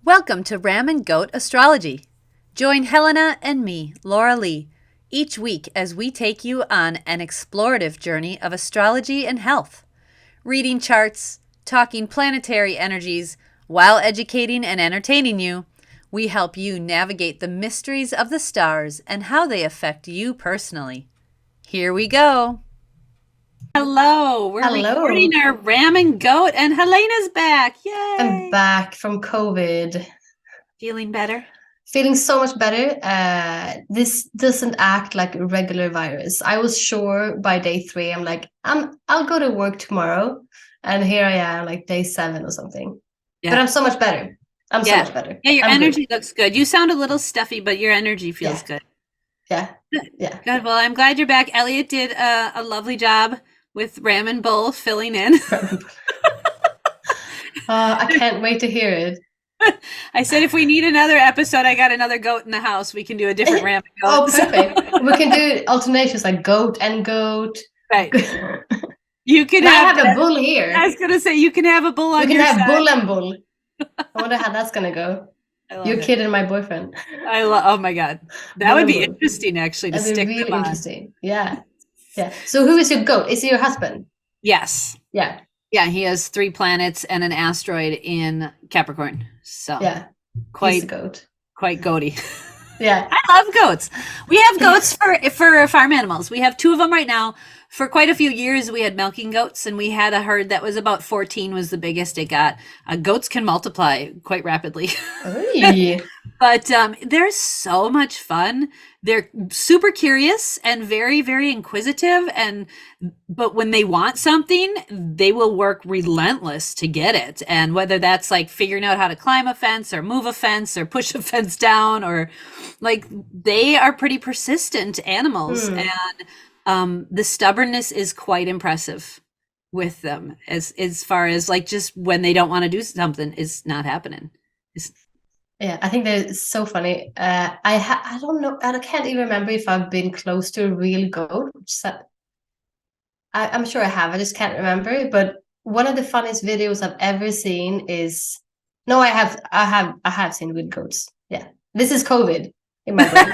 Welcome to Ram and Goat Astrology. Join Helena and me, Laura Lee, each week as we take you on an explorative journey of astrology and health, reading charts, talking planetary energies, while educating and entertaining you. We help you navigate the mysteries of the stars and how they affect you personally. Here we go. Hello, we're recording our Ram and Goat, and Helena's back. Yay! I'm back from COVID. Feeling better? Feeling so much better. This doesn't act like a regular virus. I was sure by day 3, I'm like, I'll go to work tomorrow. And here I am, like day 7 or something. Yeah. But I'm so much better. I'm so much better. Yeah, your energy looks good. You sound a little stuffy, but your energy feels good. Yeah. Good. Yeah. Good. Well, I'm glad you're back. Elliot did a lovely job with Ram and Bull filling in. I can't wait to hear it. I said if we need another episode, I got another goat in the house. We can do a different Ram and Goat. Oh, perfect. We can do alternations like goat and goat. Right. You can have a bull here. I was going to say you can have a bull on your side. You can have bull and bull. I wonder how that's going to go. Your kid and my boyfriend. Oh my God. That would be interesting actually to stick really them on. Interesting. Yeah. Yeah. So who is your goat? Is he your husband? Yes. Yeah. Yeah, he has 3 planets and an asteroid in Capricorn. So yeah, quite goat. Quite goaty. Yeah. I love goats. We have goats for farm animals. We have 2 of them right now. For quite a few years, we had milking goats, and we had a herd that was about 14 was the biggest it got. Goats can multiply quite rapidly. But they're so much fun. They're super curious and very, very inquisitive. But when they want something, they will work relentless to get it. And whether that's like figuring out how to climb a fence or move a fence or push a fence down, or like they are pretty persistent animals. And the stubbornness is quite impressive with them as far as like just when they don't want to do something is not happening. Yeah, I think they're so funny. I don't know. I can't even remember if I've been close to a real goat. I'm sure I have. I just can't remember. But one of the funniest videos I've ever seen is I have seen with goats. Yeah, this is COVID in my brain.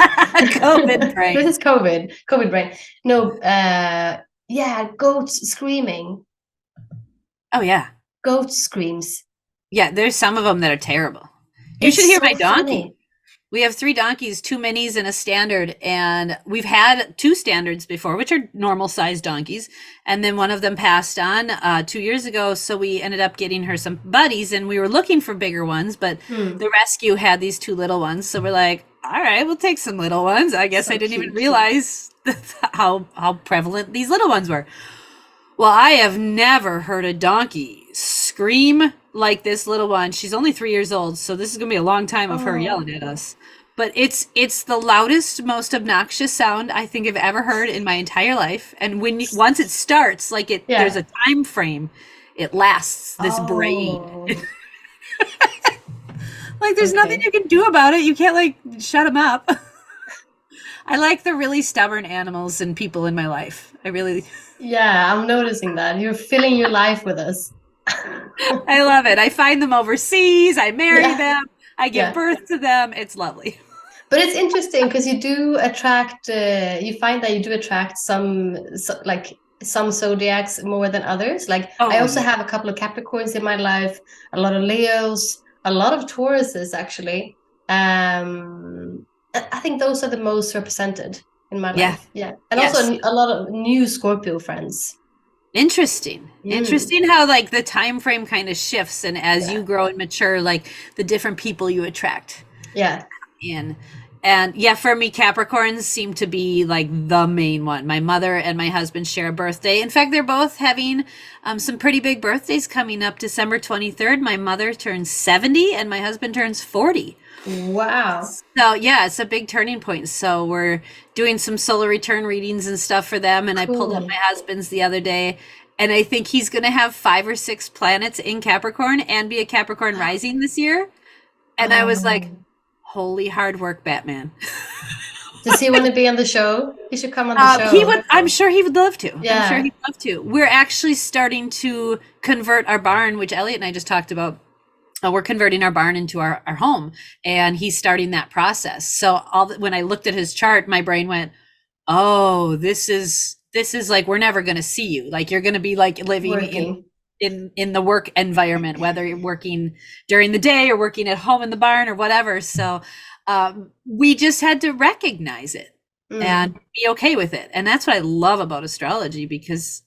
COVID brain. This is COVID brain. No, goats screaming. Oh yeah, goat screams. Yeah, there's some of them that are terrible. You should hear so my donkey. Funny. We have 3 donkeys, 2 minis and a standard, and we've had 2 standards before, which are normal sized donkeys. And then one of them passed on 2 years ago, so we ended up getting her some buddies, and we were looking for bigger ones, but the rescue had these 2 little ones, so we're like, all right, we'll take some little ones. I guess I didn't even realize how prevalent these little ones were. Well, I have never heard a donkey scream like this little one. She's only 3 years old, so this is gonna be a long time of her yelling at us. But it's the loudest, most obnoxious sound I think I've ever heard in my entire life. And once it starts, like there's a time frame, it lasts. This braying. Like there's nothing you can do about it. You can't like shut them up. I like the really stubborn animals and people in my life. I really. Yeah, I'm noticing that you're filling your life with us. I love it. I find them overseas. I marry them. I give birth to them. It's lovely. But it's interesting because you do attract. You find that you do attract some zodiacs more than others. Like I also have a couple of Capricorns in my life, a lot of Leos, a lot of Tauruses actually. I think those are the most represented in my life. Yeah, and also a lot of new Scorpio friends. Interesting how like the time frame kind of shifts, and as you grow and mature, like the different people you attract in. And for me, Capricorns seem to be like the main one. My mother and my husband share a birthday. In fact, they're both having some pretty big birthdays coming up. December 23rd, my mother turns 70 and my husband turns 40. Wow. So it's a big turning point. So we're doing some solar return readings and stuff for them. And I pulled up my husband's the other day, and I think he's going to have 5 or 6 planets in Capricorn and be a Capricorn rising this year. And I was like, holy hard work, Batman. Does he want to be on the show? He should come on the show. He would. I'm sure he would love to. Yeah. I'm sure he'd love to. We're actually starting to convert our barn, which Elliot and I just talked about. we're converting our barn into our home, and he's starting that process. So when I looked at his chart, my brain went, oh, this is like, we're never going to see you. Like, you're going to be like living in the work environment, whether you're working during the day or working at home in the barn or whatever. So we just had to recognize it and be okay with it. And that's what I love about astrology, because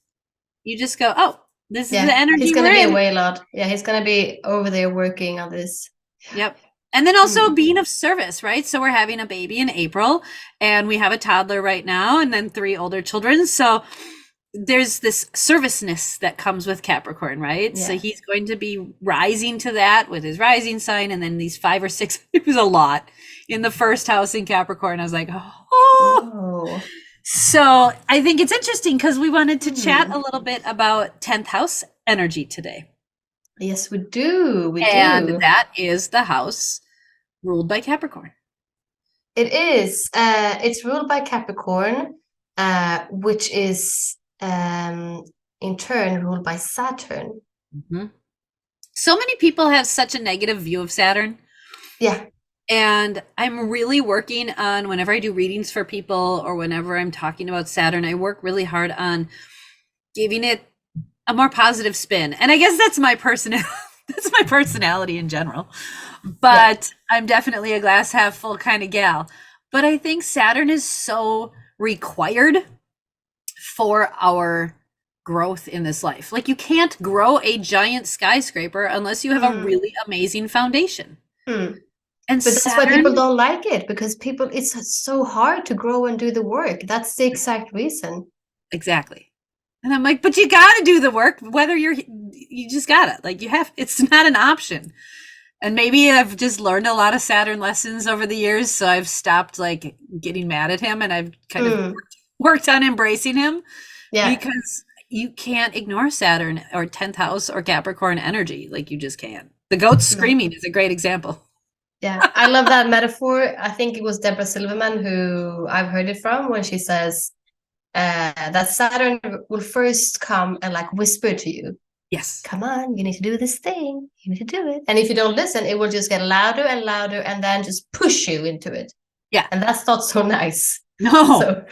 you just go, oh, this is the energy. He's going to be away a lot. Yeah, he's going to be over there working on this. Yep. And then also being of service, right? So we're having a baby in April, and we have a toddler right now, and then 3 older children. So there's this serviceness that comes with Capricorn, right? Yeah. So he's going to be rising to that with his rising sign, and then these 5 or 6, it was a lot in the first house in Capricorn. I was like, oh. So I think it's interesting because we wanted to chat a little bit about 10th house energy today. Yes, we do. And that is the house ruled by Capricorn. It is. It's ruled by Capricorn, which is in turn ruled by Saturn. Mm-hmm. So many people have such a negative view of Saturn. Yeah. And I'm really working on, whenever I do readings for people or whenever I'm talking about Saturn, I work really hard on giving it a more positive spin. And I guess that's my personality in general. But I'm definitely a glass half full kind of gal. But I think Saturn is so required for our growth in this life. Like, you can't grow a giant skyscraper unless you have a really amazing foundation. And but that's why people don't like it, because it's so hard to grow and do the work. That's the exact reason. Exactly. And I'm like, but you got to do the work, whether you just got it. Like, it's not an option. And maybe I've just learned a lot of Saturn lessons over the years. So I've stopped like getting mad at him, and I've kind of worked on embracing him. Yeah. Because you can't ignore Saturn or 10th house or Capricorn energy. Like, you just can't. The goats screaming is a great example. Yeah, I love that metaphor. I think it was Deborah Silverman who I've heard it from, when she says that Saturn will first come and like whisper to you. Yes. Come on, you need to do this thing. You need to do it. And if you don't listen, it will just get louder and louder and then just push you into it. Yeah. And that's not so nice. No.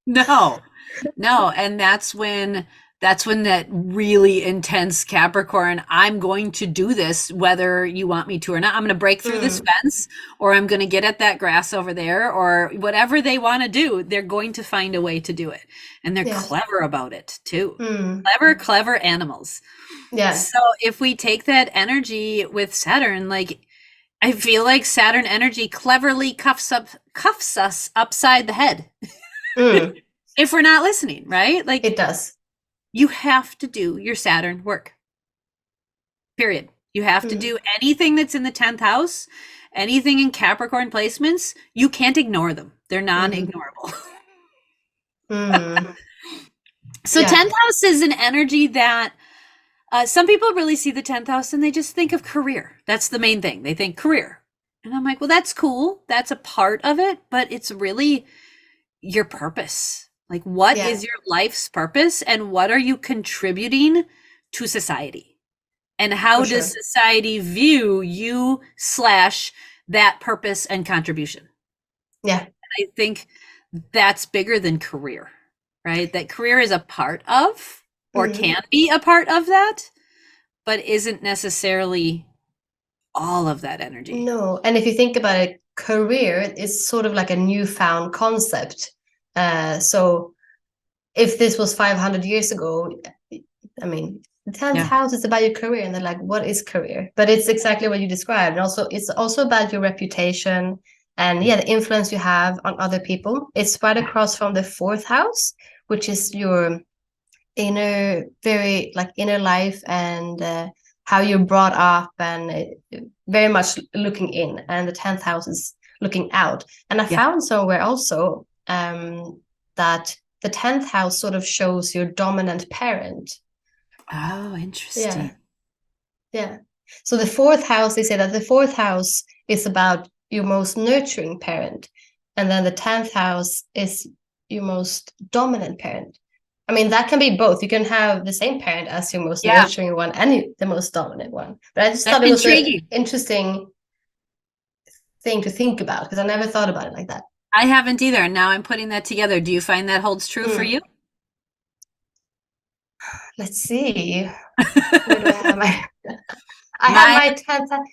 No. And that's when that really intense Capricorn, I'm going to do this whether you want me to or not. I'm going to break through this fence, or I'm going to get at that grass over there, or whatever they want to do. They're going to find a way to do it. And they're clever about it too. Clever animals. Yeah. So if we take that energy with Saturn, like, I feel like Saturn energy cleverly cuffs us upside the head. If we're not listening, right? Like, it does. You have to do your Saturn work. Period. You have to do anything that's in the 10th house, anything in Capricorn placements. You can't ignore them. They're non-ignorable. So 10th house is an energy that some people really see the 10th house and they just think of career. That's the main thing. They think career. And I'm like, well, that's cool. That's a part of it, but it's really your purpose. Like, what is your life's purpose, and what are you contributing to society? And how does society view you / that purpose and contribution? Yeah. And I think that's bigger than career, right? That career is a part of, or can be a part of that, but isn't necessarily all of that energy. No. And if you think about it, career is sort of like a newfound concept. So if this was 500 years ago, I mean, the 10th house is about your career, and they're like, what is career? But it's exactly what you described. And also, it's also about your reputation and the influence you have on other people. It's right across from the 4th house, which is your inner life and how you're brought up, and very much looking in. And the 10th house is looking out. And I found somewhere also that the 10th house sort of shows your dominant parent. Oh, interesting. Yeah. So the 4th house, they say that the 4th house is about your most nurturing parent. And then the 10th house is your most dominant parent. I mean, that can be both. You can have the same parent as your most nurturing one and the most dominant one. But I just thought it was an interesting thing to think about, because I never thought about it like that. I haven't either. And now I'm putting that together. Do you find that holds true for you? Let's see. Where do I have I have my 10th.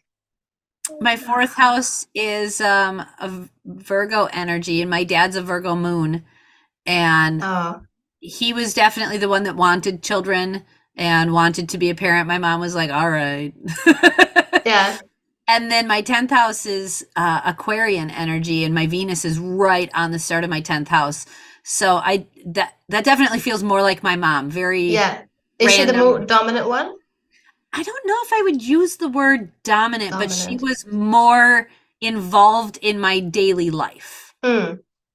My 4th house is a Virgo energy, and my dad's a Virgo moon. And he was definitely the one that wanted children and wanted to be a parent. My mom was like, all right. Yeah. And then my 10th house is Aquarian energy, and my Venus is right on the start of my 10th house. So that definitely feels more like my mom. Very Is she the more dominant one? I don't know if I would use the word dominant, but she was more involved in my daily life,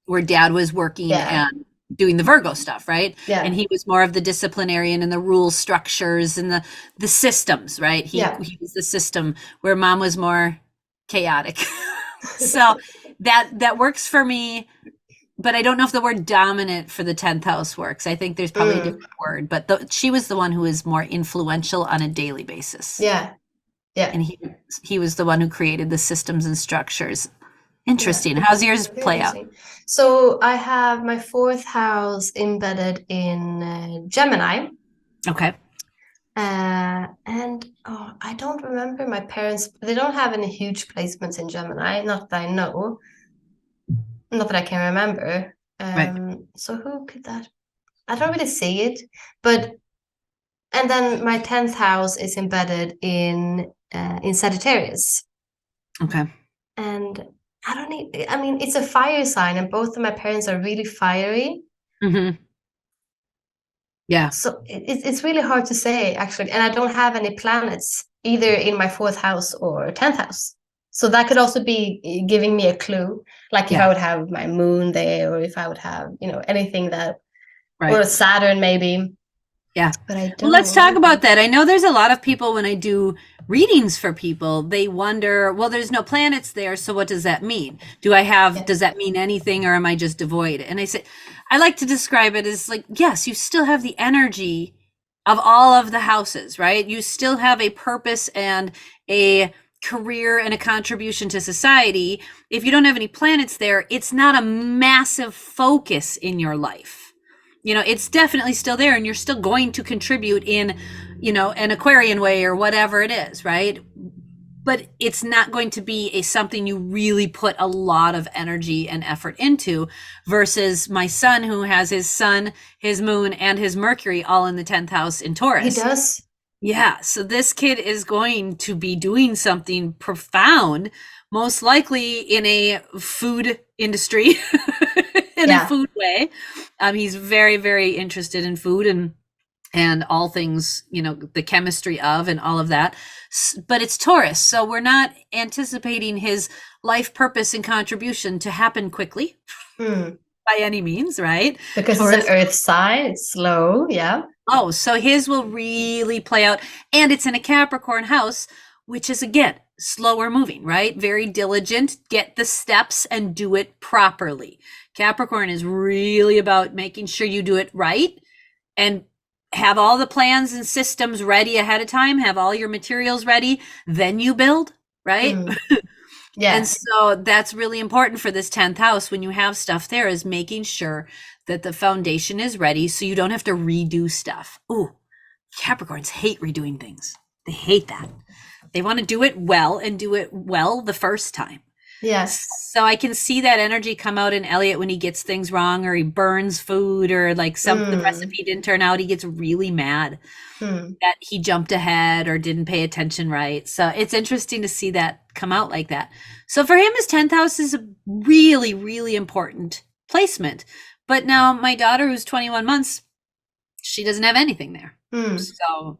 where dad was working and doing the Virgo stuff, right? Yeah. And he was more of the disciplinarian and the rule structures and the systems, right? He was the system, where mom was more chaotic. So that works for me. But I don't know if the word dominant for the 10th house works. I think there's probably a different word. But she was the one who was more influential on a daily basis. Yeah. Yeah. And he was the one who created the systems and structures. Interesting. Yeah. How's yours play out? So I have my 4th house embedded in Gemini. Okay. And I don't remember my parents. They don't have any huge placements in Gemini. Not that I know. Not that I can remember. Right. So who could that? I don't really see it. And then my 10th house is embedded in Sagittarius. Okay. And I mean, it's a fire sign, and both of my parents are really fiery. Mm-hmm. Yeah. So it's really hard to say, actually. And I don't have any planets either in my 4th house or 10th house. So that could also be giving me a clue, like if I would have my moon there, or if I would have, anything that, or Saturn maybe. Yeah. But I don't. Well, let's talk about that. I know there's a lot of people, when I do readings for people, they wonder, well, there's no planets there, so what does that mean? Does that mean anything, or am I just devoid? And I say, I like to describe it as like, yes, you still have the energy of all of the houses, right? You still have a purpose and a career and a contribution to society. If you don't have any planets there, it's not a massive focus in your life. It's definitely still there, and you're still going to contribute in, an Aquarian way or whatever it is, right? But it's not going to be something you really put a lot of energy and effort into, versus my son, who has his sun, his moon, and his Mercury all in the 10th house in Taurus. He does? Yeah, so this kid is going to be doing something profound, most likely in a food industry, in a food way. He's very, very interested in food and all things, the chemistry of and all of that. But it's Taurus, so we're not anticipating his life purpose and contribution to happen quickly by any means, right? Because Taurus, it's an earth sign, it's slow, yeah. Oh, so his will really play out. And it's in a Capricorn house, which is, again, slower moving, right? Very diligent, get the steps and do it properly. Capricorn is really about making sure you do it right and have all the plans and systems ready ahead of time, have all your materials ready, then you build, right? Yeah. And so that's really important for this 10th house when you have stuff there, is making sure that the foundation is ready so you don't have to redo stuff. Ooh, Capricorns hate redoing things. They hate that. They want to do it well and do it well the first time. Yes. So I can see that energy come out in Elliot when he gets things wrong, or he burns food, or like the recipe didn't turn out. He gets really mad that he jumped ahead or didn't pay attention right. So it's interesting to see that come out like that. So for him, his 10th house is a really, really important placement. But now my daughter, who's 21 months, she doesn't have anything there. So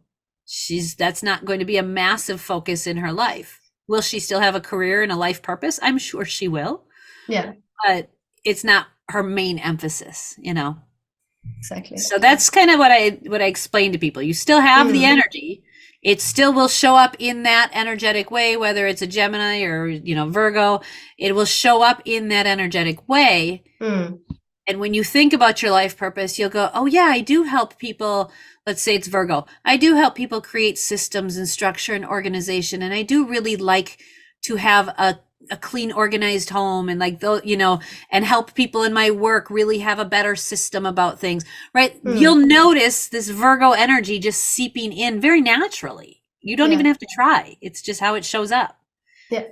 that's not going to be a massive focus in her life. Will she still have a career and a life purpose? I'm sure she will. Yeah. But it's not her main emphasis, Exactly. So that's kind of what I explain to people. You still have the energy. It still will show up in that energetic way, whether it's a Gemini or, Virgo. It will show up in that energetic way. And when you think about your life purpose, you'll go, oh yeah, I do help people. Let's say it's Virgo. I do help people create systems and structure and organization. And I do really like to have a clean, organized home, and like, you know, and help people in my work really have a better system about things, right? You'll notice this Virgo energy just seeping in very naturally. You don't even have to try. It's just how it shows up. Yeah.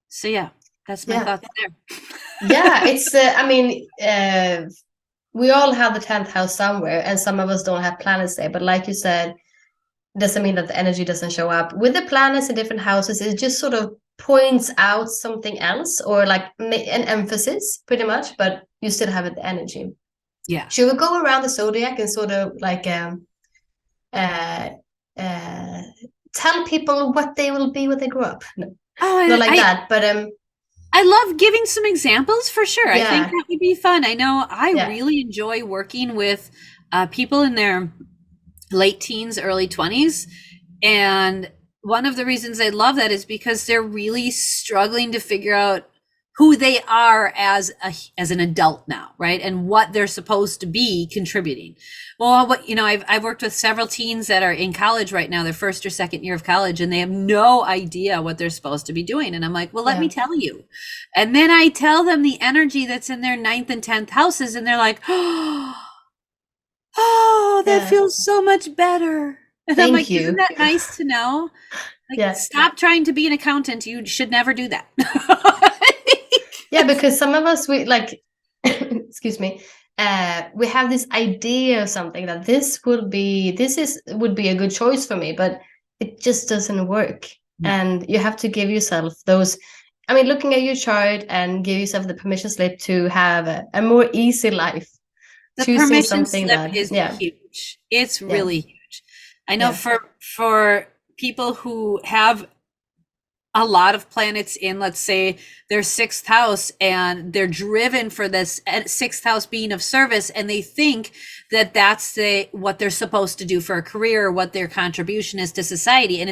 So yeah, that's my thoughts there. Yeah, it's, I mean, we all have the 10th house somewhere, and some of us don't have planets there. But like you said, doesn't mean that the energy doesn't show up. With the planets in different houses, it just sort of points out something else, or like an emphasis pretty much, but you still have the energy. Yeah. Should we go around the zodiac and sort of like tell people what they will be when they grow up? No, not like that, but I love giving some examples for sure. I think that would be fun. I know I really enjoy working with people in their late teens, early 20s. And one of the reasons I love that is because they're really struggling to figure out who they are as an adult now, right? And what they're supposed to be contributing. Well, what, you know, I've worked with several teens that are in college right now, their first or second year of college, and they have no idea what they're supposed to be doing. And I'm like, well, let me tell you. And then I tell them the energy that's in their 9th and 10th houses, and they're like, oh, that feels so much better. And I'm like, isn't that nice to know? Like, stop trying to be an accountant. You should never do that. Yeah, because some of us, we like, excuse me, we have this idea of something that would be a good choice for me, but it just doesn't work. And you have to give yourself those, I mean, looking at your chart and give yourself the permission slip to have a more easy life. The permission slip is huge. It's really huge. I know for people who have a lot of planets in, let's say, their 6th house, and they're driven for this 6th house being of service, and they think that that's what they're supposed to do for a career, or what their contribution is to society. And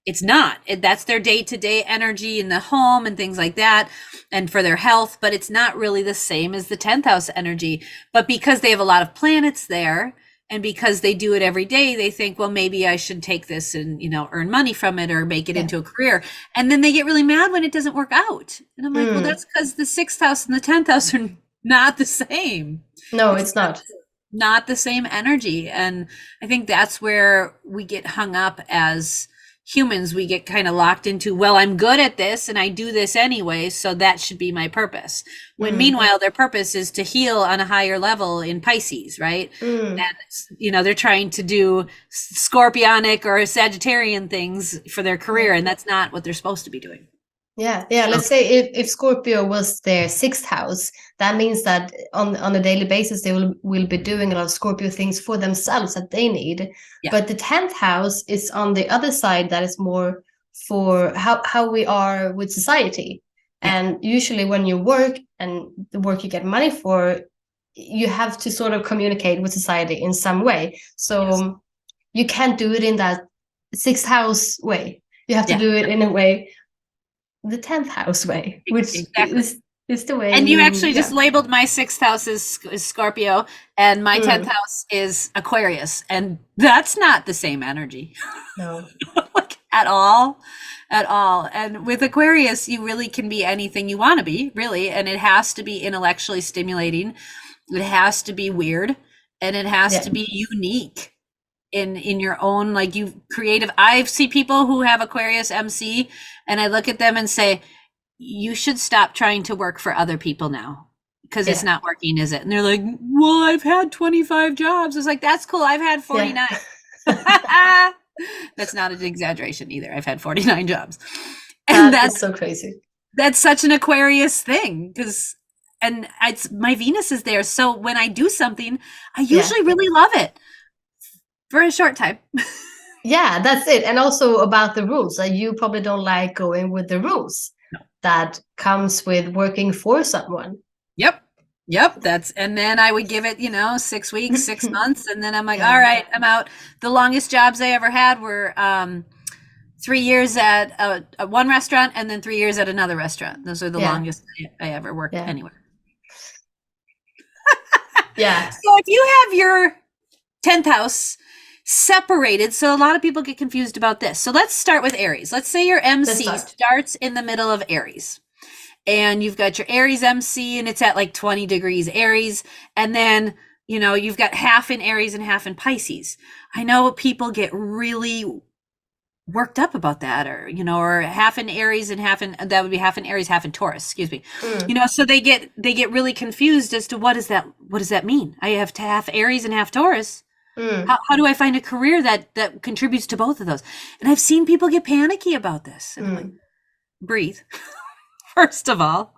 it's not. That's their day-to-day energy in the home and things like that, and for their health, but it's not really the same as the 10th house energy. But because they have a lot of planets there, and because they do it every day, they think, well, maybe I should take this and, you know, earn money from it or make it into a career. And then they get really mad when it doesn't work out. And I'm like, well, that's because the 6th house and the 10th house are not the same. No, it's not. Not the same energy. And I think that's where we get hung up as humans. We get kind of locked into, well, I'm good at this and I do this anyway, so that should be my purpose. When meanwhile, their purpose is to heal on a higher level in Pisces, right? And, you know, they're trying to do scorpionic or Sagittarian things for their career, and that's not what they're supposed to be doing. Yeah. Let's say if Scorpio was their 6th house, that means that on a daily basis they will be doing a lot of Scorpio things for themselves that they need. But the 10th house is on the other side, that is more for how we are with society. And usually when you work and the work you get money for, you have to sort of communicate with society in some way. So you can't do it in that 6th house way. You have to do it in a way, the 10th house way, which is the way. And you actually just labeled my 6th house as Scorpio, and my 10th house is Aquarius, and that's not the same energy. No. Like, at all. And with Aquarius, you really can be anything you want to be, really, and it has to be intellectually stimulating. It has to be weird, and it has to be unique in your own, like, you creative. I see people who have Aquarius MC, and I look at them and say, you should stop trying to work for other people now, because it's not working, is it? And they're like, well, I've had 25 jobs. It's like, that's cool. I've had 49. That's not an exaggeration either. I've had 49 jobs. And that's so crazy. That's such an Aquarius thing, and my Venus is there. So when I do something, I usually really love it for a short time. Yeah, that's it. And also about the rules. You probably don't like going with the rules that comes with working for someone. Yep. And then I would give it, 6 weeks, 6 months. And then I'm like, all right, I'm out. The longest jobs I ever had were 3 years at one restaurant, and then 3 years at another restaurant. Those are the longest I ever worked anywhere. Yeah. So if you have your 10th house separated, so a lot of people get confused about this. So let's start with Aries. Let's say your MC starts in the middle of Aries. And you've got your Aries MC and it's at like 20 degrees Aries. And then, you know, you've got half in Aries and half in Pisces. I know people get really worked up about that, or, you know, or half in Aries and half in, that would be half in Aries, half in Taurus, excuse me. You know, so they get really confused as to what does that mean? I have to half Aries and half Taurus. How do I find a career that contributes to both of those? And I've seen people get panicky about this. And I'm like, breathe. First of all,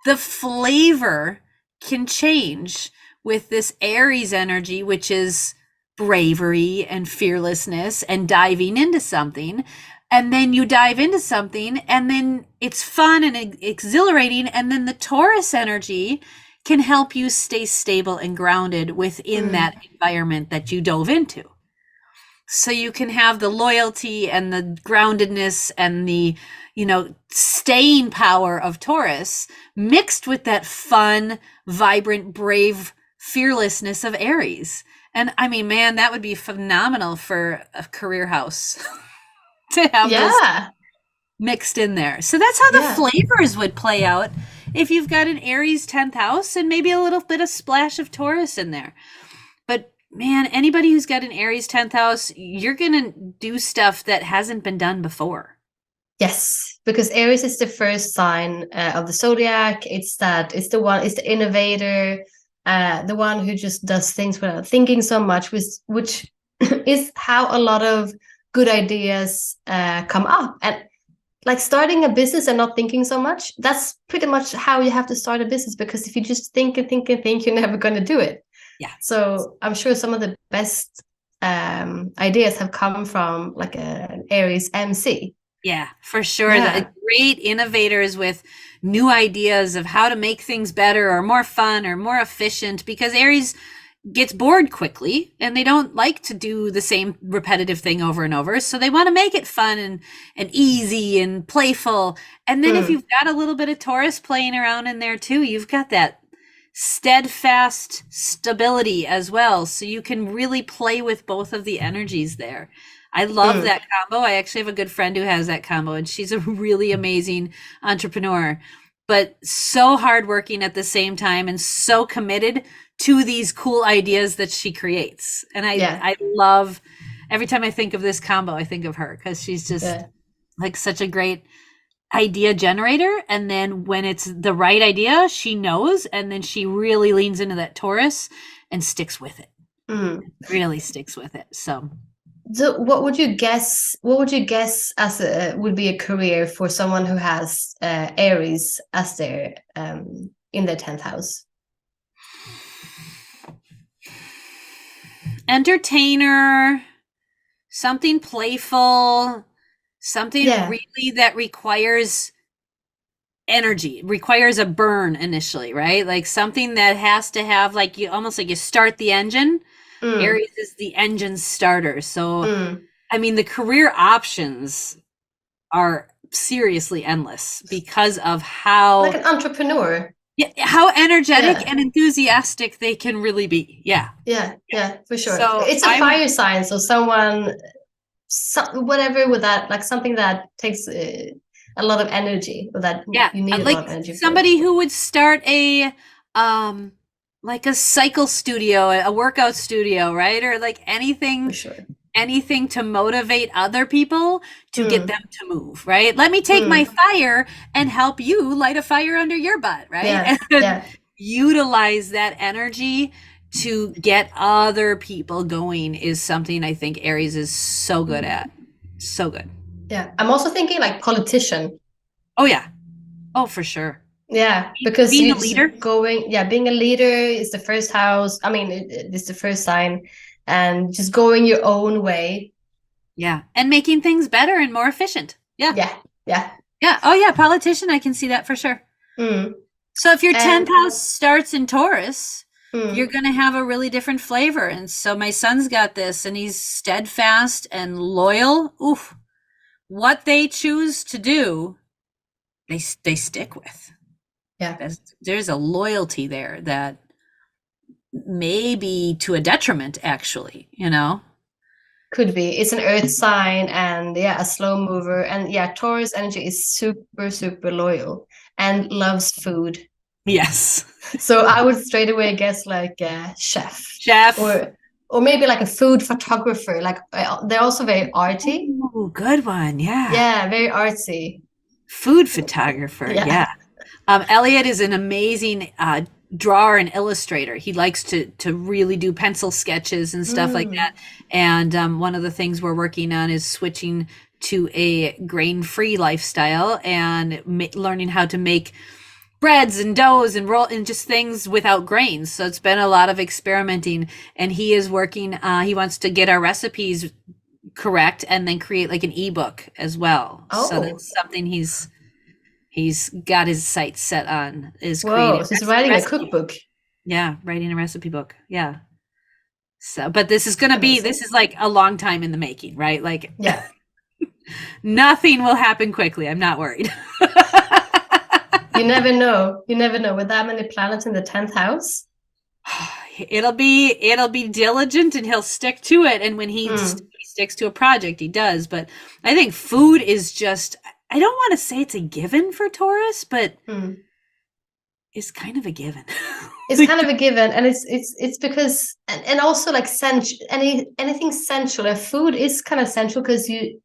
the flavor can change with this Aries energy, which is bravery and fearlessness and diving into something. And then you dive into something and then it's fun and exhilarating. And then the Taurus energy can help you stay stable and grounded within that environment that you dove into. So you can have the loyalty and the groundedness and the, you know, staying power of Taurus mixed with that fun, vibrant, brave fearlessness of Aries. And I mean, man, that would be phenomenal for a career house to have this mixed in there. So that's how the flavors would play out if you've got an Aries 10th house and maybe a little bit of splash of Taurus in there. But man, anybody who's got an Aries 10th house, you're going to do stuff that hasn't been done before. Yes, because Aries is the first sign of the zodiac. It's the innovator, the one who just does things without thinking so much, which is how a lot of good ideas come up. And like starting a business and not thinking so much, that's pretty much how you have to start a business, because if you just think and think and think, you're never going to do it. Yeah. So I'm sure some of the best ideas have come from like an Aries MC. Yeah, for sure. Yeah. The great innovators with new ideas of how to make things better or more fun or more efficient, because Aries gets bored quickly and they don't like to do the same repetitive thing over and over. So they want to make it fun and easy and playful. And then if you've got a little bit of Taurus playing around in there too, you've got that steadfast stability as well. So you can really play with both of the energies there. I love that combo. I actually have a good friend who has that combo, and she's a really amazing entrepreneur, but so hardworking at the same time and so committed to these cool ideas that she creates. And I love, every time I think of this combo, I think of her, because she's just like such a great idea generator. And then when it's the right idea, she knows, and then she really leans into that Taurus and sticks with it. Really sticks with it. So what would you guess as would be a career for someone who has Aries as their in their 10th house? Entertainer, something playful, something really that requires energy, requires a burn initially, right? Like something that has to have, like, you almost like you start the engine. Aries is the engine starter. So, I mean, the career options are seriously endless because of how, like an entrepreneur, how energetic and enthusiastic they can really be. Yeah, for sure. So it's a fire sign. So whatever with that, like something that takes a lot of energy, or that you need like a lot of energy. Somebody who would start a like a cycle studio, a workout studio, right? Or like anything, anything to motivate other people to get them to move, right? Let me take my fire and help you light a fire under your butt, right? And utilize that energy to get other people going is something I think Aries is so good at. So good. Yeah. I'm also thinking like politician. Oh, yeah. Oh, for sure. Yeah, because being a leader, being a leader is the first house. I mean, it's the first sign, and just going your own way. Yeah, and making things better and more efficient. Yeah. Oh yeah, politician. I can see that for sure. So if your 10th house starts in Taurus, you're going to have a really different flavor. And so my son's got this, and he's steadfast and loyal. Oof, what they choose to do, they stick with. Yeah, there's a loyalty there that maybe to a detriment, actually, you know? Could be. It's an earth sign and a slow mover. And Taurus energy is super, super loyal and loves food. Yes. So I would straight away guess like a chef. Or maybe like a food photographer. Like they're also very arty. Oh, good one. Yeah. Yeah, very artsy. Food photographer. Yeah. Elliot is an amazing drawer and illustrator. He likes to really do pencil sketches and stuff like that. And one of the things we're working on is switching to a grain-free lifestyle and learning how to make breads and doughs and roll and just things without grains. So it's been a lot of experimenting, and he is working. He wants to get our recipes correct and then create like an ebook as well. So that's something he's got his sights set on, is creating. So he's writing a cookbook. Yeah, writing a recipe book. Yeah. So, but this is like a long time in the making, right? Like, nothing will happen quickly. I'm not worried. You never know. You never know. With that many planets in the 10th house, it'll be diligent, and he'll stick to it. And when he sticks to a project, he does. But I think food is just, I don't want to say it's a given for Taurus, but it's kind of a given. It's kind of a given, and it's because and also like anything sensual. Food is kind of sensual because you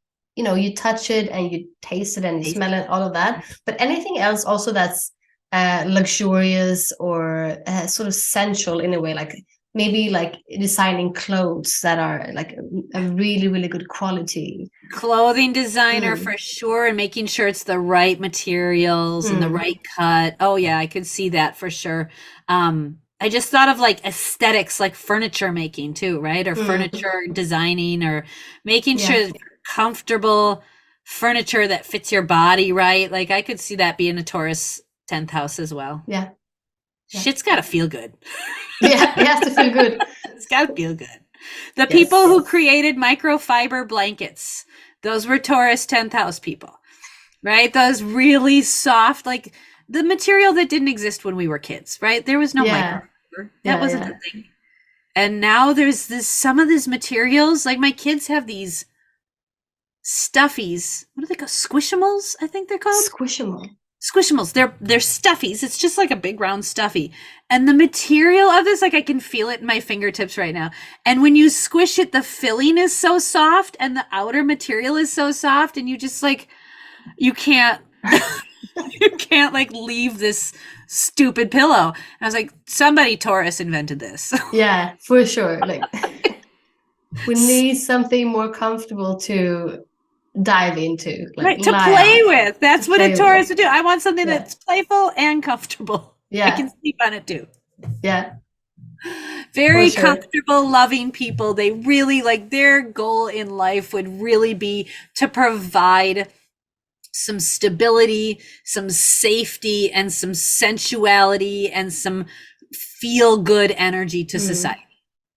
touch it and you taste it and you smell it, all of that. But anything else also that's luxurious or sort of sensual in a way, like maybe like designing clothes that are like a really, really good quality. Clothing designer for sure, and making sure it's the right materials and the right cut. Oh yeah, I could see that for sure. I just thought of like aesthetics, like furniture making too, right? Or furniture designing, or making sure comfortable furniture that fits your body, right? Like I could see that being a Taurus 10th house as well. Yeah. Shit's got to feel good. Yeah, it has to feel good. It's got to feel good. The people who created microfiber blankets, those were Taurus 10th house people, right? Those really soft, like the material that didn't exist when we were kids, right? There was no microfiber. That wasn't a thing. And now there's some of these materials, like my kids have these stuffies. What are they called? Squishimals, I think they're called. Squishimals. They're stuffies. It's just like a big round stuffy. And the material of this, like I can feel it in my fingertips right now. And when you squish it, the filling is so soft and the outer material is so soft, and you just like, you can't like leave this stupid pillow. And I was like, somebody Taurus invented this. Yeah, for sure. Like we need something more comfortable to dive into, like to play with. That's what a Taurus would do. I want something that's playful and comfortable. I can sleep on it too. Very comfortable, loving people. They really like, their goal in life would really be to provide some stability, some safety, and some sensuality and some feel good energy to society.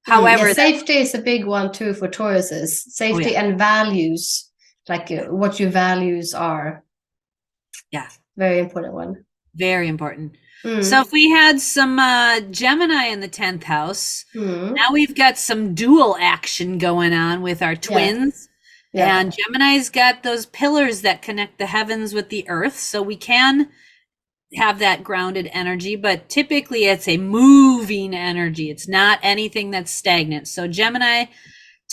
However, safety is a big one too for Tauruses. Safety and values. Like what your values are. Yeah. Very important one. Very important. So if we had some Gemini in the 10th house, now we've got some dual action going on with our twins. And Gemini's got those pillars that connect the heavens with the earth. So we can have that grounded energy, but typically it's a moving energy. It's not anything that's stagnant. So Gemini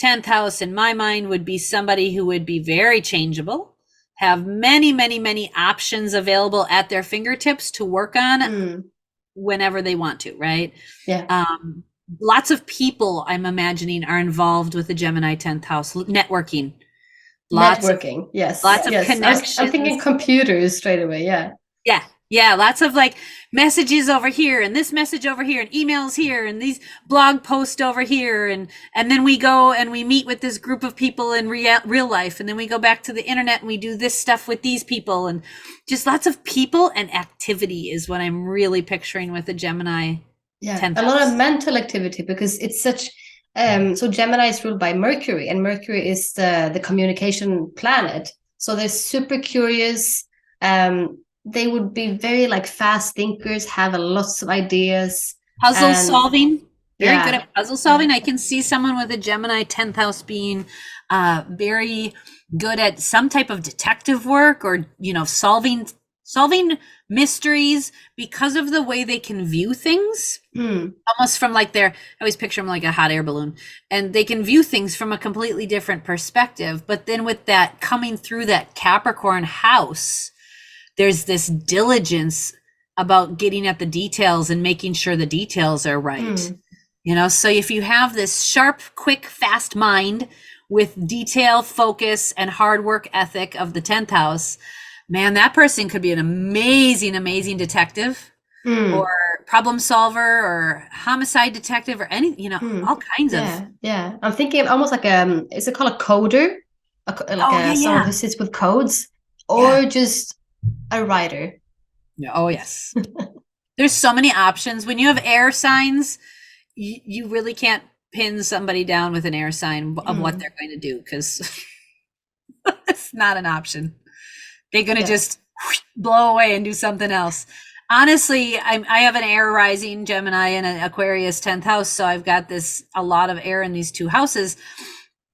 10th house in my mind would be somebody who would be very changeable, have many, many, many options available at their fingertips to work on whenever they want to, right? Lots of people, I'm imagining, are involved with the Gemini 10th house. Networking. Lots of connections. I'm thinking computers straight away. Yeah, lots of like messages over here and this message over here and emails here and these blog posts over here, and then we go and we meet with this group of people in real life, and then we go back to the internet and we do this stuff with these people, and just lots of people and activity is what I'm really picturing with the Gemini. A lot of mental activity, because it's such so Gemini is ruled by Mercury, and Mercury is the communication planet, so they're super curious. They would be very like fast thinkers, have lots of ideas. Puzzle solving. Very good at puzzle solving. I can see someone with a Gemini 10th house being very good at some type of detective work, or, you know, solving mysteries because of the way they can view things. Almost from like I always picture them like a hot air balloon, and they can view things from a completely different perspective. But then with that coming through that Capricorn house, there's this diligence about getting at the details and making sure the details are right. You know, so if you have this sharp, quick, fast mind with detail, focus, and hard work ethic of the 10th house, man, that person could be an amazing, amazing detective or problem solver or homicide detective or any, you know, all kinds of. Yeah. I'm thinking almost like is it called a coder? Someone who sits with codes, or just a writer. Oh, yes. There's so many options. When you have air signs, you really can't pin somebody down with an air sign of what they're going to do, because it's not an option. They're going to just blow away and do something else. Honestly, I have an air rising Gemini and an Aquarius 10th house, so I've got a lot of air in these two houses,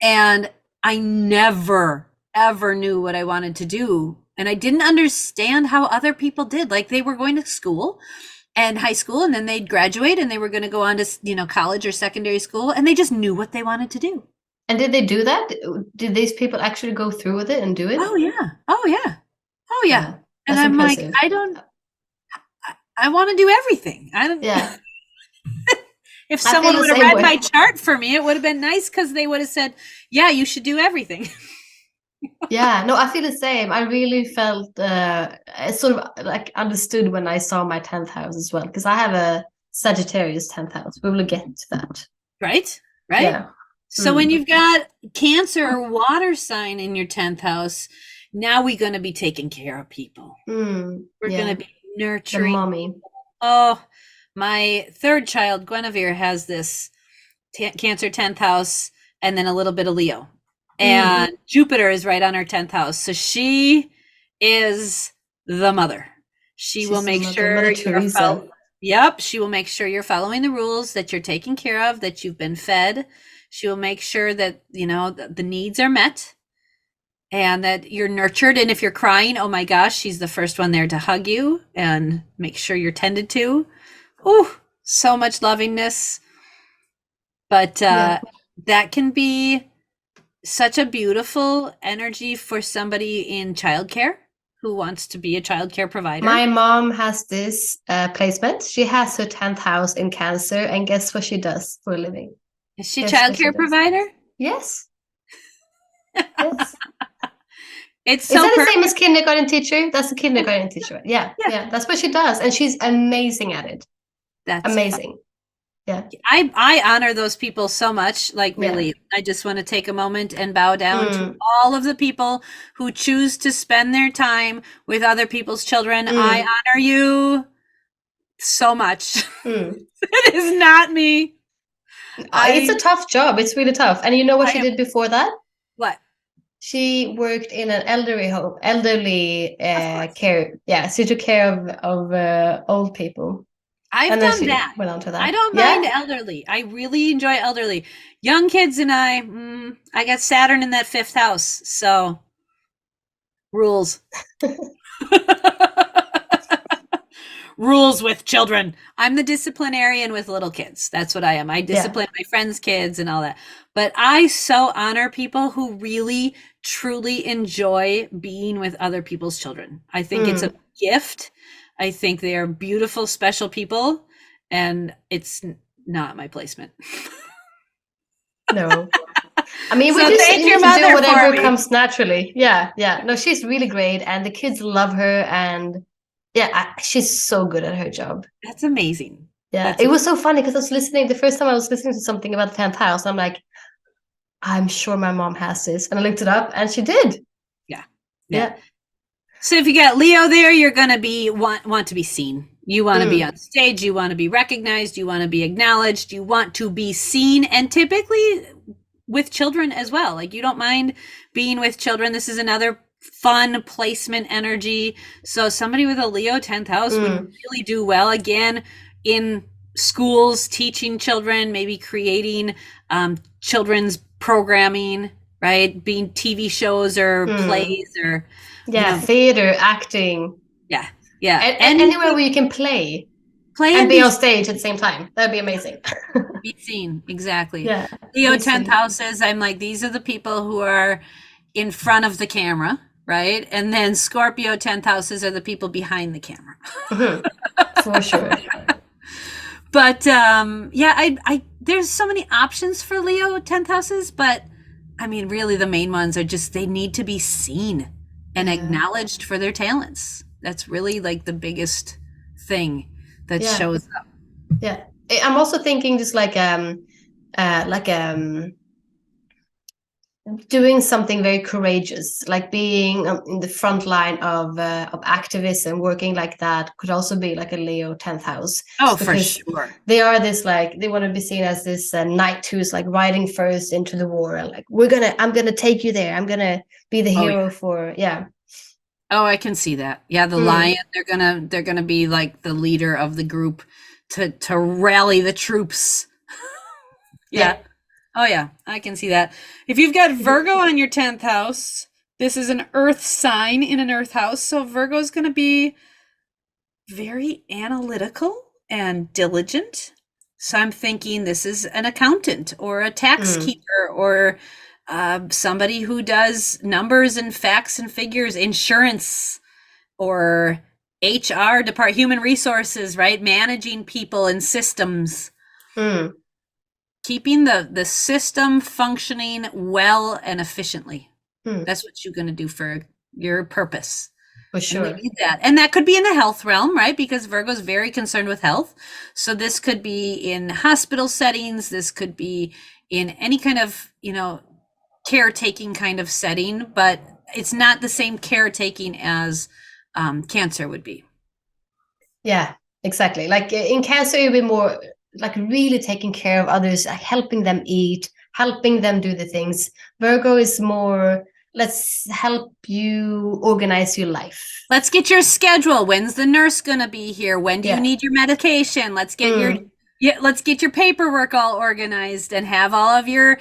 and I never ever knew what I wanted to do, and I didn't understand how other people did. Like, they were going to school and high school, and then they'd graduate and they were going to go on to, you know, college or secondary school, and they just knew what they wanted to do. And did they do that? Did these people actually go through with it and do it? Oh yeah. And I'm impressive. Like, I want to do everything. If someone would have read my chart for me, it would have been nice, because they would have said, yeah, you should do everything. Yeah, no, I feel the same. I really felt sort of like understood when I saw my 10th house as well, because I have a Sagittarius 10th house. We will get to that. Right? Yeah. So when you've got Cancer or water sign in your 10th house, now we're going to be taking care of people. We're going to be nurturing. The mommy. Oh, my third child, Guinevere, has this Cancer 10th house and then a little bit of Leo. And Jupiter is right on her 10th house. So she is the mother. She's will make sure she will make sure you're following the rules, that you're taken care of, that you've been fed. She will make sure that, you know, the needs are met and that you're nurtured. And if you're crying, oh my gosh, she's the first one there to hug you and make sure you're tended to. Oh, so much lovingness. But that can be such a beautiful energy for somebody in childcare who wants to be a childcare provider. My mom has this placement. She has her 10th house in Cancer, and guess what she does for a living? Is she a childcare provider? Yes. Yes. It's so that the same as kindergarten teacher? That's a kindergarten teacher. Yeah. That's what she does, and she's amazing at it. That's amazing. Fun. Yeah. I honor those people so much. Like, really, I just want to take a moment and bow down to all of the people who choose to spend their time with other people's children. I honor you so much. It is not me. It's a tough job. It's really tough. And you know what she did before that? What? She worked in an elderly care. Yeah, she took care of old people. I've done that. Went on to that. I don't mind elderly. I really enjoy elderly. Young kids and I got Saturn in that 5th house. So rules. Rules with children. I'm the disciplinarian with little kids. That's what I am. I discipline my friends' kids and all that. But I so honor people who really, truly enjoy being with other people's children. I think it's a gift. I think they are beautiful, special people, and it's not my placement. No. I mean, we just need to do whatever comes naturally. Yeah. No, she's really great, and the kids love her, and she's so good at her job. That's amazing. Yeah, it was so funny because I was listening, the first time I was listening to something about the 10th house, I'm like, I'm sure my mom has this. And I looked it up, and she did. Yeah. So if you got Leo there, you're going to be want to be seen. You want to be on stage. You want to be recognized. You want to be acknowledged. You want to be seen. And typically with children as well. Like, you don't mind being with children. This is another fun placement energy. So somebody with a Leo 10th house would really do well, again, in schools teaching children, maybe creating children's programming, right? Being TV shows or plays or theater, acting. Yeah. Anywhere where you can play and be on stage at the same time. That'd be amazing. Be seen, exactly. Yeah. Leo 10th houses, I'm like, these are the people who are in front of the camera, right? And then Scorpio 10th houses are the people behind the camera. For sure. But I there's so many options for Leo 10th houses, but I mean, really the main ones are just, they need to be seen and acknowledged for their talents. That's really like the biggest thing that shows up. Yeah. I'm also thinking just doing something very courageous, like being in the front line of activism, working like that could also be like a Leo 10th house. Oh, for sure. They are this, like, they want to be seen as this knight who's like riding first into the war, and like, I'm gonna take you there. I'm gonna be the hero for Oh, I can see that. Yeah, the lion, they're gonna be like the leader of the group to rally the troops. Yeah. Oh yeah, I can see that. If you've got Virgo on your 10th house, this is an earth sign in an earth house. So Virgo is going to be very analytical and diligent. So I'm thinking this is an accountant or a tax keeper or somebody who does numbers and facts and figures, insurance or HR department, human resources, right? Managing people and systems. Keeping the system functioning well and efficiently. That's what you're going to do for your purpose. For sure. And we need that. And that could be in the health realm, right? Because Virgo is very concerned with health. So this could be in hospital settings. This could be in any kind of, caretaking kind of setting, but it's not the same caretaking as Cancer would be. Yeah, exactly. Like in Cancer, it would be more like really taking care of others, like helping them eat, helping them do the things. Virgo is more, let's help you organize your life. Let's get your schedule. When's the nurse gonna be here? When do you need your medication? Let's get let's get your paperwork all organized and have all of your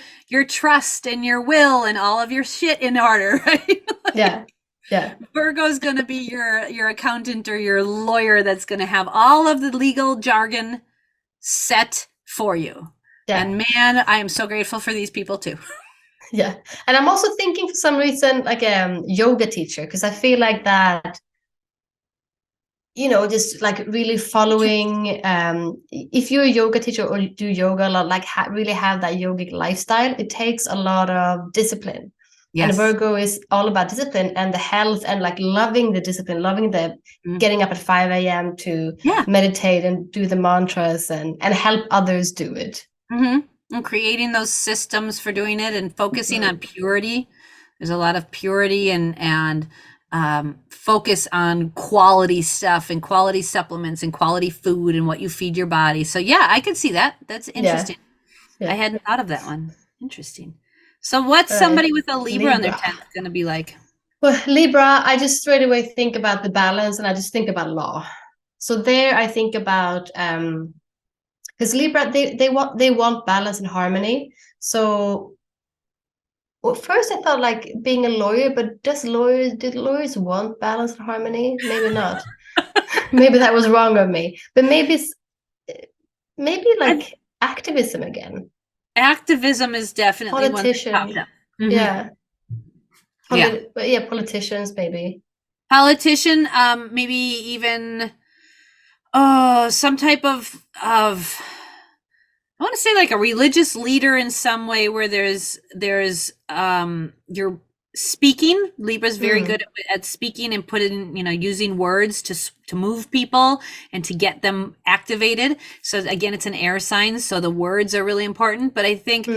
trust and your will and all of your shit in order, right? Yeah. Virgo's gonna be your accountant or your lawyer that's gonna have all of the legal jargon set for you. And man, I am so grateful for these people too. Yeah. And I'm also thinking for some reason like a yoga teacher, because I feel like that, just like really following, if you're a yoga teacher or do yoga a lot, like really have that yogic lifestyle, it takes a lot of discipline. Yes. And Virgo is all about discipline and the health and like loving the discipline, loving the getting up at 5 a.m. to meditate and do the mantras and help others do it. And creating those systems for doing it and focusing on purity. There's a lot of purity and focus on quality stuff and quality supplements and quality food and what you feed your body. So yeah, I could see that. That's interesting. I hadn't thought of that one. Interesting. So what's somebody with a Libra on their 10th going to be like? Well, Libra, I just straight away think about the balance and I just think about law. So there I think about, because Libra, they want balance and harmony. So first I thought like being a lawyer, but did lawyers want balance and harmony? Maybe not. Maybe that was wrong of me. But maybe like activism again. Activism is definitely politician. One politicians maybe. Politician, maybe even some type of I want to say like a religious leader in some way where there's you're speaking. Libra's very good at speaking and using words to move people and to get them activated. So again, it's an air sign, so the words are really important. But I think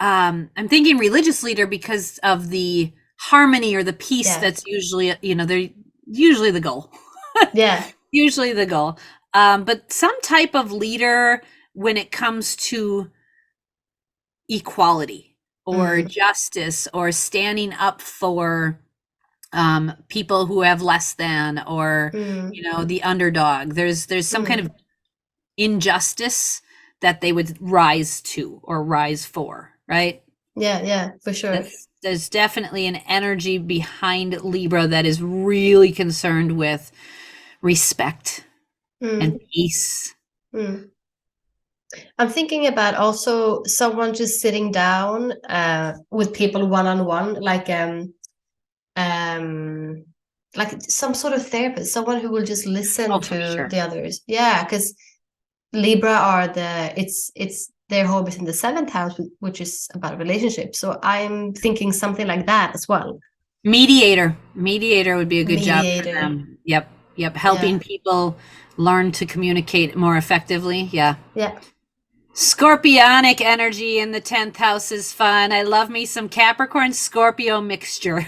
I'm thinking religious leader because of the harmony or the peace that's usually they're usually the goal. Usually the goal. But some type of leader when it comes to equality or justice or standing up for people who have less than or the underdog. There's some kind of injustice that they would rise to or rise for, right? Yeah, for sure. There's definitely an energy behind Libra that is really concerned with respect and peace. I'm thinking about also someone just sitting down with people one-on-one, like some sort of therapist, someone who will just listen to the others. Yeah, because Libra are it's their home is in the 7th house, which is about relationships. So I'm thinking something like that as well. Mediator would be a good job for them. Yep. Helping people learn to communicate more effectively. Yeah. Scorpionic energy in the 10th house is fun. I love me some Capricorn Scorpio mixture.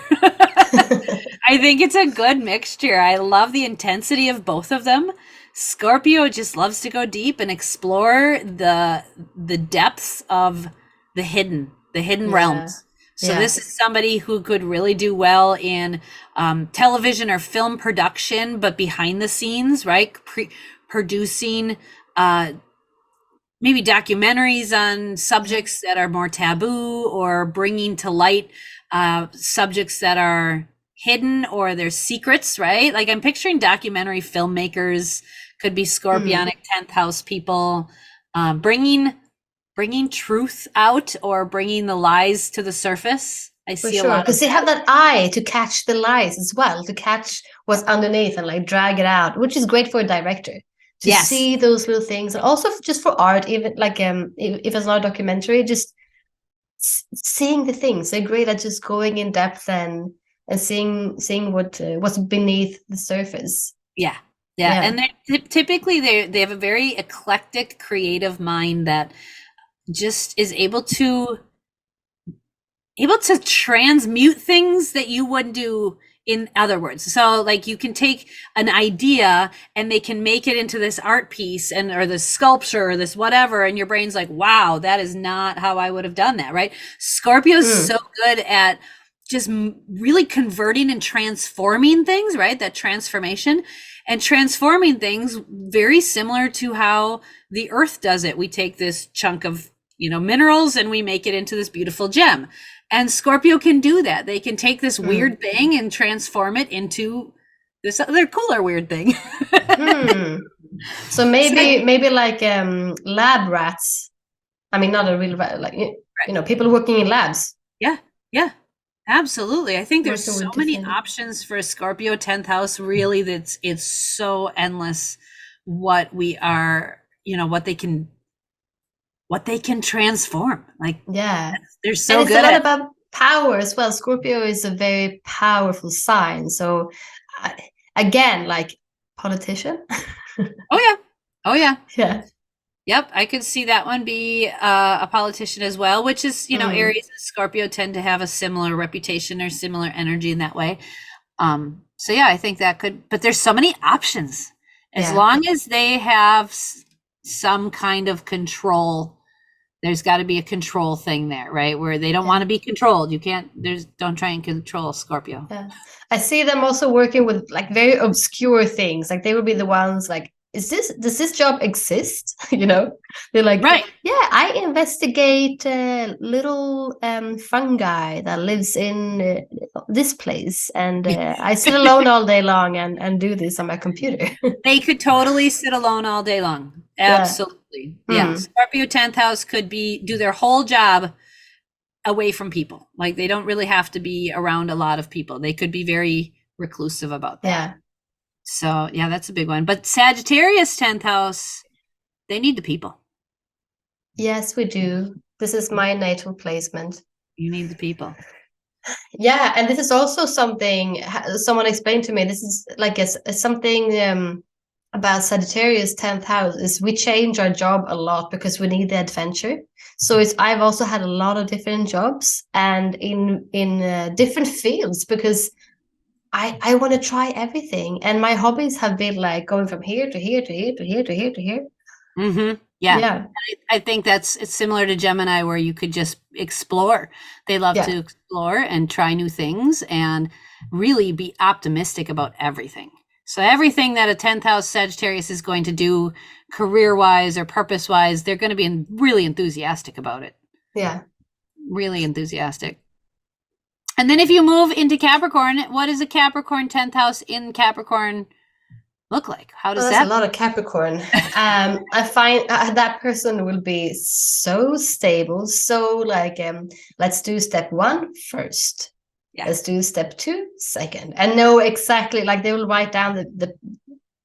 I think it's a good mixture. I love the intensity of both of them. Scorpio just loves to go deep and explore the depths of the hidden realms. So this is somebody who could really do well in television or film production, but behind the scenes, right? Producing maybe documentaries on subjects that are more taboo, or bringing to light subjects that are hidden or their secrets, right? Like I'm picturing documentary filmmakers, could be Scorpionic 10th house people, bringing truth out or bringing the lies to the surface. I see a lot because they have that eye to catch the lies as well, to catch what's underneath and like drag it out, which is great for a director to see those little things, and also just for art, even like if it's not a documentary, just seeing the things. They're great at just going in depth and seeing what's beneath the surface. Yeah. And typically they have a very eclectic, creative mind that just is able to transmute things that you wouldn't do in other words. So like you can take an idea and they can make it into this art piece or this sculpture or this whatever, and your brain's like, wow, that is not how I would have done that, right? Scorpio's so good at just really converting and transforming things, right? That transformation and transforming things, very similar to how the earth does it. We take this chunk of, minerals and we make it into this beautiful gem. And Scorpio can do that. They can take this weird thing and transform it into this other cooler weird thing. So maybe like lab rats. I mean, not a real rat, like people working in labs. Yeah, absolutely. I think there's so many options for a Scorpio 10th house. Really, it's so endless what we are, what they can transform. Like, they're so good. It's a lot about power as well. Scorpio is a very powerful sign. So again, like politician. Oh yeah. Yep, I could see that one be a politician as well, which is, Aries and Scorpio tend to have a similar reputation or similar energy in that way. So yeah, I think that could, but there's so many options. As long as they have some kind of control, there's got to be a control thing there, right? Where they don't want to be controlled. You can't, don't try and control Scorpio. Yeah. I see them also working with like very obscure things. Like they would be the ones like, does this job exist? They're like, right. Yeah, I investigate little fungi that lives in this place. And I sit alone all day long and do this on my computer. They could totally sit alone all day long. Absolutely. Yeah. Scorpio 10th house could do their whole job away from people. Like they don't really have to be around a lot of people. They could be very reclusive about that. Yeah. So yeah, that's a big one. But Sagittarius 10th house, they need the people. Yes, we do. This is my natal placement. You need the people. Yeah, and this is also something someone explained to me. This is like something about Sagittarius 10th house is we change our job a lot because we need the adventure. So I've also had a lot of different jobs and in different fields because I want to try everything, and my hobbies have been like going from here to here to here to here to here to here. Yeah. I think it's similar to Gemini, where you could just explore. They love to explore and try new things and really be optimistic about everything. So everything that a 10th house Sagittarius is going to do career-wise or purpose-wise, they're going to be really enthusiastic about it. Yeah. Really enthusiastic. And then if you move into Capricorn, what does a Capricorn 10th house in Capricorn look like? How does that? A lot of Capricorn. I find that person will be so stable. So like, let's do step 1 first. Yeah. Let's do step 2 second, and know exactly, like they will write down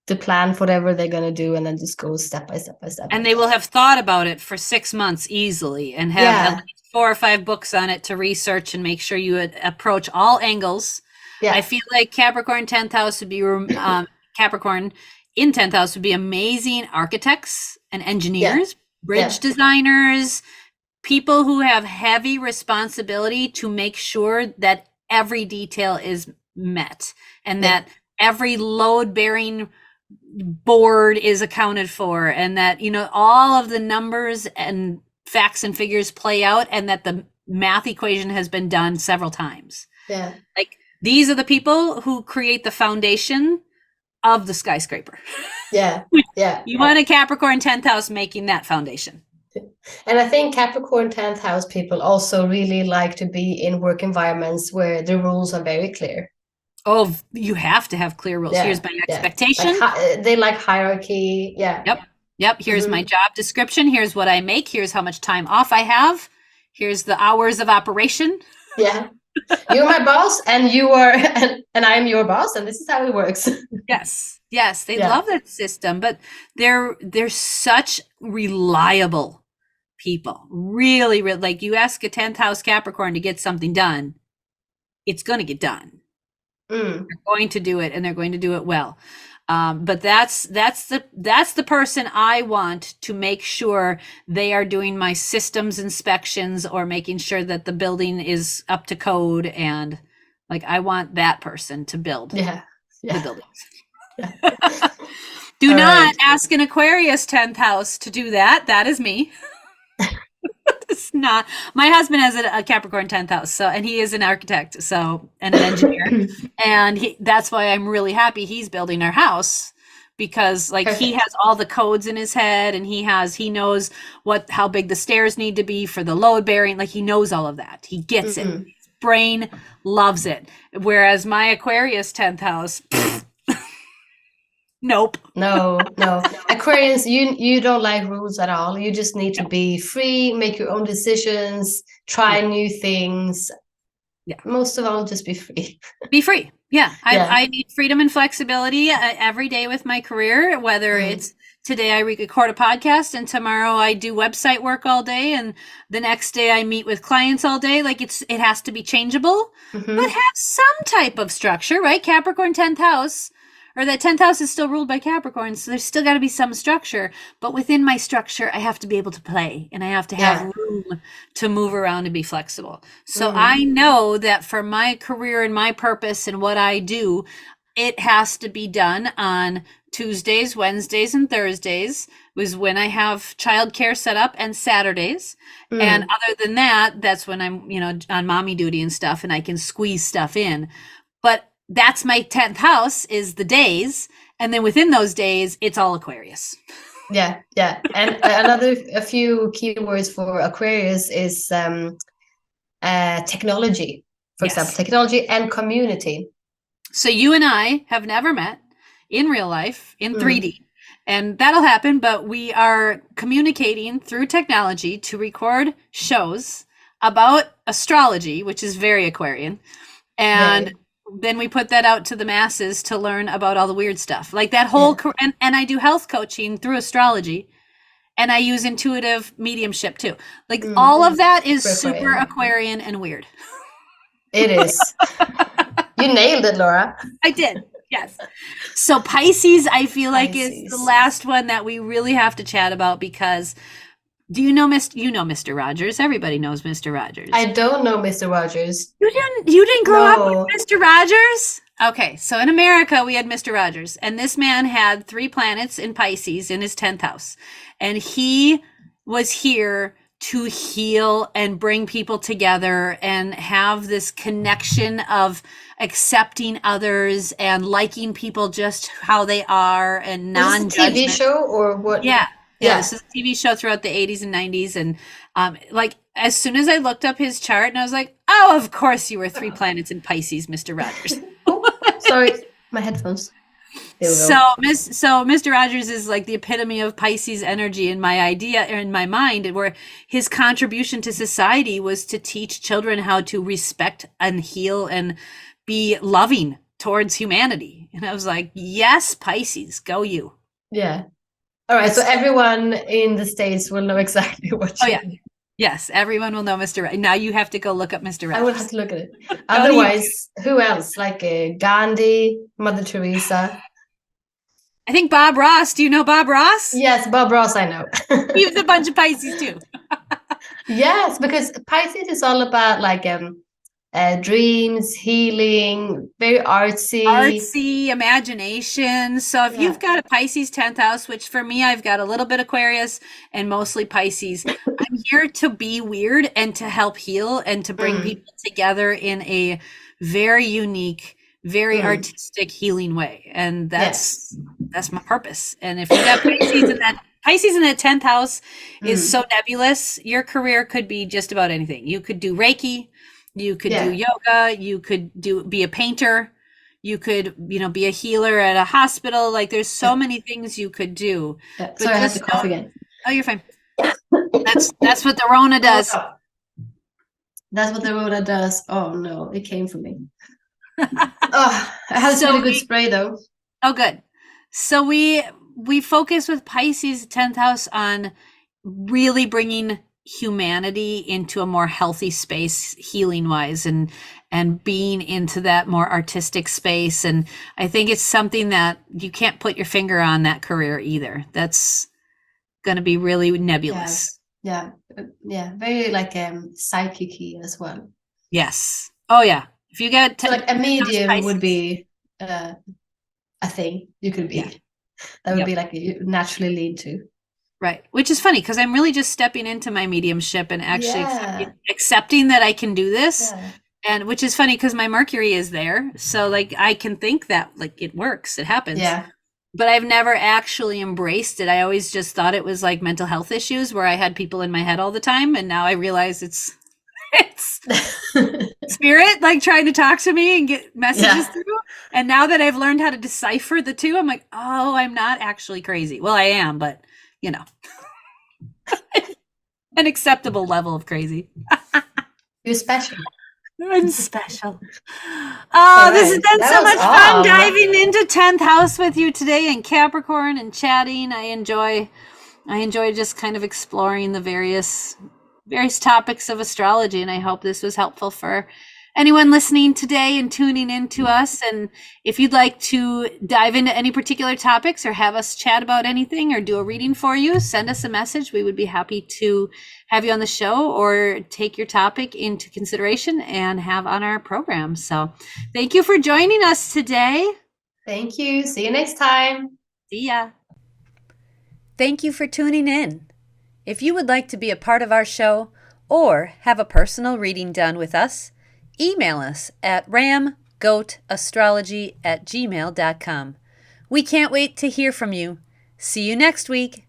the plan for whatever they're going to do, and then just go step by step by step. And they will have thought about it for 6 months easily, and have at least 4 or 5 books on it to research and make sure you approach all angles. Yeah. I feel like Capricorn 10th house would be Capricorn in 10th house would be amazing architects and engineers, bridge designers, people who have heavy responsibility to make sure that every detail is met, and that every load-bearing board is accounted for, and that, you know, all of the numbers and facts and figures play out, and that the math equation has been done several times. Yeah. Like, these are the people who create the foundation of the skyscraper. Yeah. Yeah. You want a Capricorn 10th house making that foundation. And I think Capricorn 10th house people also really like to be in work environments where the rules are very clear. Oh, you have to have clear rules. Here's my expectation. Like, they like hierarchy. Yeah. Yep. Here's my job description. Here's what I make. Here's how much time off I have. Here's the hours of operation. Yeah. You're my boss, and you are, and I'm your boss, and this is how it works. Yes. They love that system, but they're such reliable people. Really, like, you ask a 10th house Capricorn to get something done, it's going to get done. They're going to do it, and they're going to do it well. But that's the person I want to make sure they are doing my systems inspections, or making sure that the building is up to code, and like, I want that person to build the buildings. Do not ask an Aquarius 10th house to do that. That is me. It's not. My husband has a Capricorn 10th house, and he is an architect, and an engineer, and that's why I'm really happy he's building our house, because like he has all the codes in his head, and he knows how big the stairs need to be for the load bearing. Like, he knows all of that. He gets it. His brain loves it. Whereas my Aquarius 10th house, nope. No. Aquarians, you don't like rules at all. You just need to be free, make your own decisions, try new things. Yeah. Most of all, just be free. Be free. Yeah. I need freedom and flexibility every day with my career, whether it's today I record a podcast, and tomorrow I do website work all day, and the next day I meet with clients all day. Like, it has to be changeable, but have some type of structure, right? Capricorn 10th house, or that 10th house is still ruled by Capricorn, so there's still got to be some structure. But within my structure, I have to be able to play, and I have to have room to move around and be flexible. So I know that for my career and my purpose and what I do, it has to be done on Tuesdays, Wednesdays, and Thursdays, was when I have childcare set up, and Saturdays. And other than that, that's when I'm, on mommy duty and stuff, and I can squeeze stuff in. But that's my 10th house, is the days. And then within those days, it's all Aquarius. Yeah. And a few keywords for Aquarius is technology, for example, technology and community. So you and I have never met in real life, in 3D. And that'll happen, but we are communicating through technology to record shows about astrology, which is very Aquarian. And then we put that out to the masses to learn about all the weird stuff, like that whole and I do health coaching through astrology, and I use intuitive mediumship too. Like, all of that is super Aquarian and weird. It is. You nailed it, Laura. I did. Yes. So Pisces, I feel like, is the last one that we really have to chat about, because you know Mr. Rogers. Everybody knows Mr. Rogers. I don't know Mr. Rogers. You didn't grow up with Mr. Rogers? Okay, so in America, we had Mr. Rogers, and this man had 3 planets in Pisces in his 10th house. And he was here to heal and bring people together and have this connection of accepting others and liking people just how they are and non-judgment. Is this a TV show or what? Yeah. This is a TV show throughout the 80s and 90s. And like as soon as I looked up his chart, and I was like, oh, of course you were 3 planets in Pisces, Mr. Rogers. Sorry, my headphones. So Mr. Rogers is like the epitome of Pisces energy in my idea, or in my mind, where his contribution to society was to teach children how to respect and heal and be loving towards humanity. And I was like, yes, Pisces, go you. Yeah. All right. So everyone in the States will know exactly what you mean. Yes, everyone will know Mr. Rogers. Now you have to go look up Mr. Rogers. I will have to look at it. Otherwise, who else? Like Gandhi, Mother Teresa. I think Bob Ross. Do you know Bob Ross? Yes, Bob Ross, I know. He was a bunch of Pisces too. Yes, because Pisces is all about like dreams, healing, very artsy imagination. So if you've got a Pisces 10th house, which for me, I've got a little bit Aquarius and mostly Pisces, I'm here to be weird and to help heal and to bring people together in a very unique, very artistic, healing way. And that's my purpose. And if you got Pisces in that 10th house is so nebulous, your career could be just about anything. You could do Reiki, you could do yoga, you could be a painter, you could, be a healer at a hospital. Like there's so many things you could do. Yeah. Sorry, I have to cough again. Oh, you're fine. That's what the Rona does. That's what the Rona does. Oh no, it came from me. Oh, it has a really good spray though. Oh, good. So we focus with Pisces 10th house on really bringing humanity into a more healthy space, healing wise, and being into that more artistic space. And I think it's something that you can't put your finger on that career either. That's going to be really nebulous. Yeah. Very like psychic-y as well. Yes. Oh yeah. If you get so like a medium would be a thing you could be. Yeah. That would be like you naturally lean to. Right. Which is funny because I'm really just stepping into my mediumship and actually accepting that I can do this. Yeah. And which is funny because my Mercury is there. So like I can think that like it works, it happens. Yeah. But I've never actually embraced it. I always just thought it was like mental health issues where I had people in my head all the time. And now I realize it's spirit like trying to talk to me and get messages through. And now that I've learned how to decipher the two, I'm like, oh, I'm not actually crazy. Well, I am, but an acceptable level of crazy. You're special. I'm special. Oh, this has been so much fun diving into 10th house with you today and Capricorn and chatting. I enjoy just kind of exploring the various topics of astrology, and I hope this was helpful for anyone listening today and tuning in to us. And if you'd like to dive into any particular topics or have us chat about anything or do a reading for you, send us a message. We would be happy to have you on the show or take your topic into consideration and have on our program. So thank you for joining us today. Thank you. See you next time. See ya. Thank you for tuning in. If you would like to be a part of our show or have a personal reading done with us, email us at RamGoatAstrology@gmail.com. We can't wait to hear from you. See you next week.